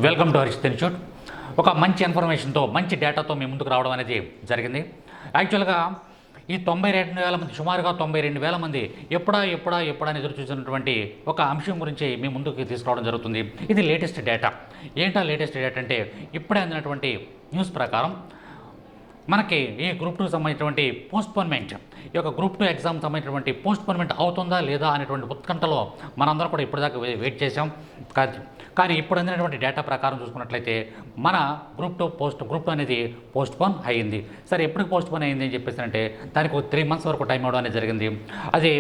Welcome to Harshit institute. ఒక మంచి ఇన్ఫర్మేషన్తో మంచి డేటాతో మీ ముందుకు రావడం అనేది జరిగింది. యాక్చువల్గా ఈ 92,000 మంది, సుమారుగా 92,000 మంది ఎప్పుడా అని ఎదురు చూసినటువంటి ఒక అంశం గురించి మీ ముందుకు తీసుకురావడం జరుగుతుంది. ఇది లేటెస్ట్ డేటా. ఏంటా లేటెస్ట్ డేటా అంటే, ఇప్పుడే అందినటువంటి న్యూస్ ప్రకారం మనకి ఈ గ్రూప్ 2 సంబంధించినటువంటి పోస్ట్పోన్మెంట్, ఈ యొక్క గ్రూప్ 2 ఎగ్జామ్ సంబంధించినటువంటి పోస్ట్పోన్మెంట్ అవుతుందా లేదా అనేటువంటి ఉత్కంఠలో మనందరం కూడా ఇప్పటిదాకా వెయిట్ చేసాం. కానీ ఇప్పుడు అందినటువంటి డేటా ప్రకారం చూసుకున్నట్లయితే మన గ్రూప్ 2 అనేది పోస్ట్పోన్ అయ్యింది. సరే, ఎప్పటికి పోస్ట్పోన్ అయ్యింది అని చెప్పేసి అంటే దానికి ఒక 3 months వరకు టైం ఇవ్వడం అనేది జరిగింది. అది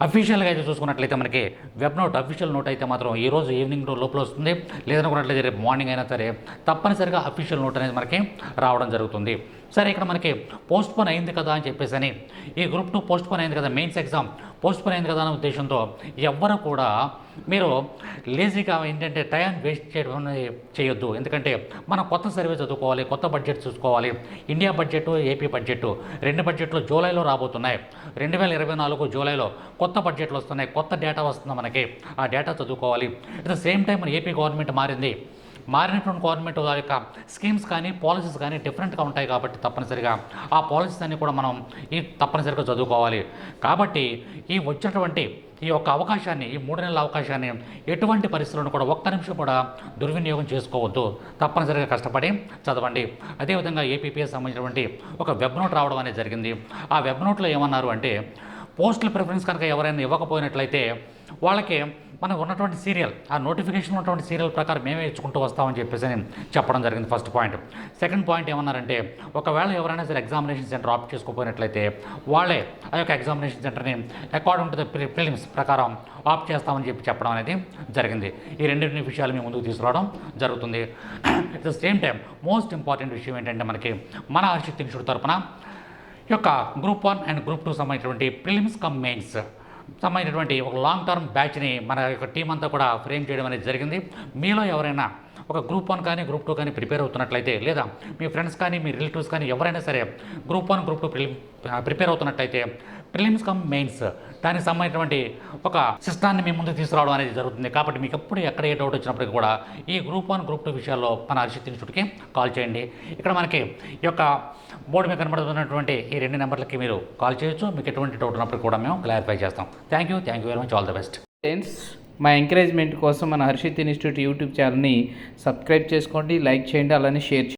అఫీషియల్గా అయితే చూసుకున్నట్లయితే మనకి వెబ్ నోట్, అఫీషియల్ నోట్ అయితే మాత్రం ఈరోజు ఈవినింగ్ లోపల వస్తుంది. లేదనుకున్నట్లయితే రేపు మార్నింగ్ అయినా సరే తప్పనిసరిగా అఫీషియల్ నోట్ అనేది మనకి రావడం జరుగుతుంది. సరే, ఇక్కడ మనకి పోస్ట్పోన్ అయింది కదా అని చెప్పేసి అని, ఈ గ్రూప్ 2 పోస్ట్పోన్ అయింది కదా, మెయిన్స్ ఎగ్జామ్ పోస్ట్పోన్ అయింది కదా అనే ఉద్దేశంతో ఎవ్వరు కూడా మీరు లేజీగా ఏంటంటే టైం వేస్ట్ చేయడం చేయొద్దు. ఎందుకంటే మనం కొత్త సర్వే చదువుకోవాలి, కొత్త బడ్జెట్ చూసుకోవాలి. ఇండియా బడ్జెట్, ఏపీ బడ్జెట్, 2 బడ్జెట్లు జూలైలో రాబోతున్నాయి. 2024 జూలైలో కొత్త బడ్జెట్లు వస్తున్నాయి, కొత్త డేటా వస్తుంది మనకి. ఆ డేటా చదువుకోవాలి. అట్ ద సేమ్ టైం మన ఏపీ గవర్నమెంట్ మారినటువంటి గవర్నమెంట్ యొక్క స్కీమ్స్ కానీ పాలసీస్ కానీ డిఫరెంట్గా ఉంటాయి. కాబట్టి తప్పనిసరిగా ఆ పాలసీస్ అన్నీ కూడా మనం తప్పనిసరిగా చదువుకోవాలి. కాబట్టి ఈ వచ్చినటువంటి ఈ యొక్క అవకాశాన్ని, ఈ 3 నెలల అవకాశాన్ని ఎటువంటి పరిస్థితులను కూడా ఒక్క నిమిషం కూడా దుర్వినియోగం చేసుకోవద్దు. తప్పనిసరిగా కష్టపడి చదవండి. అదేవిధంగా ఏపీపీఎస్ సంబంధించినటువంటి ఒక వెబ్ నోట్ రావడం అనేది జరిగింది. ఆ వెబ్ నోట్లో ఏమన్నారు అంటే, పోస్టల్ ప్రిఫరెన్స్ కనుక ఎవరైనా ఇవ్వకపోయినట్లయితే వాళ్ళకి మనం ఉన్నటువంటి సీరియల్, ఆ నోటిఫికేషన్ ఉన్నటువంటి సీరియల్ ప్రకారం మేమే ఇచ్చుకుంటూ వస్తామని చెప్పేసి చెప్పడం జరిగింది. First point. సెకండ్ పాయింట్ ఏమన్నారంటే, ఒకవేళ ఎవరైనా సరే ఎగ్జామినేషన్ సెంటర్ ఆప్ట్ చేసుకోకపోయినట్లయితే వాళ్ళే ఆ యొక్క ఎగ్జామినేషన్ సెంటర్ని అకార్డింగ్ టు ద ప్రిలిమ్స్ ప్రకారం ఆప్ట్ చేస్తామని చెప్పడం అనేది జరిగింది. ఈ 2 విషయాలు మేము ముందుకు తీసుకురావడం జరుగుతుంది. At the same time most important విషయం ఏంటంటే, మనకి మన హర్షిత్ ఇన్స్టిట్యూట్ తరపున యొక్క గ్రూప్ 1 అండ్ గ్రూప్ 2 సంబంధించినటువంటి ప్రిలిమ్స్ కమ్ మెయిన్స్ సంబంధించినటువంటి ఒక లాంగ్ టర్మ్ బ్యాచ్ని మన యొక్క టీం అంతా కూడా ఫ్రేమ్ చేయడం అనేది జరిగింది. మీలో ఎవరైనా ఒక గ్రూప్ 1 కానీ గ్రూప్ 2 కానీ ప్రిపేర్ అవుతున్నట్లయితే, లేదా మీ ఫ్రెండ్స్ కానీ మీ రిలేటివ్స్ కానీ ఎవరైనా సరే గ్రూప్ 1 గ్రూప్ 2 ప్రిపేర్ అవుతున్నట్లయితే ప్రిలిమ్స్ కమ్ మెయిన్స్ దానికి సంబంధించినటువంటి ఒక సిస్టాన్ని మీ ముందుకు తీసుకురావడం అనేది జరుగుతుంది. కాబట్టి మీకు ఎప్పుడు ఎక్కడ ఏ డౌట్ వచ్చినప్పటికీ కూడా ఈ గ్రూప్ 1 గ్రూప్ 2 విషయాల్లో మన హర్షిత్ ఇన్స్టిట్యూట్కి కాల్ చేయండి. ఇక్కడ మనకి ఈ యొక్క బోర్డు మీద కనబడుతున్నటువంటి ఈ 2 నెంబర్లకి మీరు కాల్ చేయొచ్చు. మీకు ఎటువంటి డౌట్ ఉన్నప్పుడు కూడా మేము క్లారిఫై చేస్తాం. Thank you very much. All the best. Friends, మా ఎంకరేజ్మెంట్ కోసం మన హర్షిత్ ఇన్స్టిట్యూట్ యూట్యూబ్ ఛానల్ని సబ్స్క్రైబ్ చేసుకోండి, లైక్ చేయండి, అలానే షేర్ చేయండి.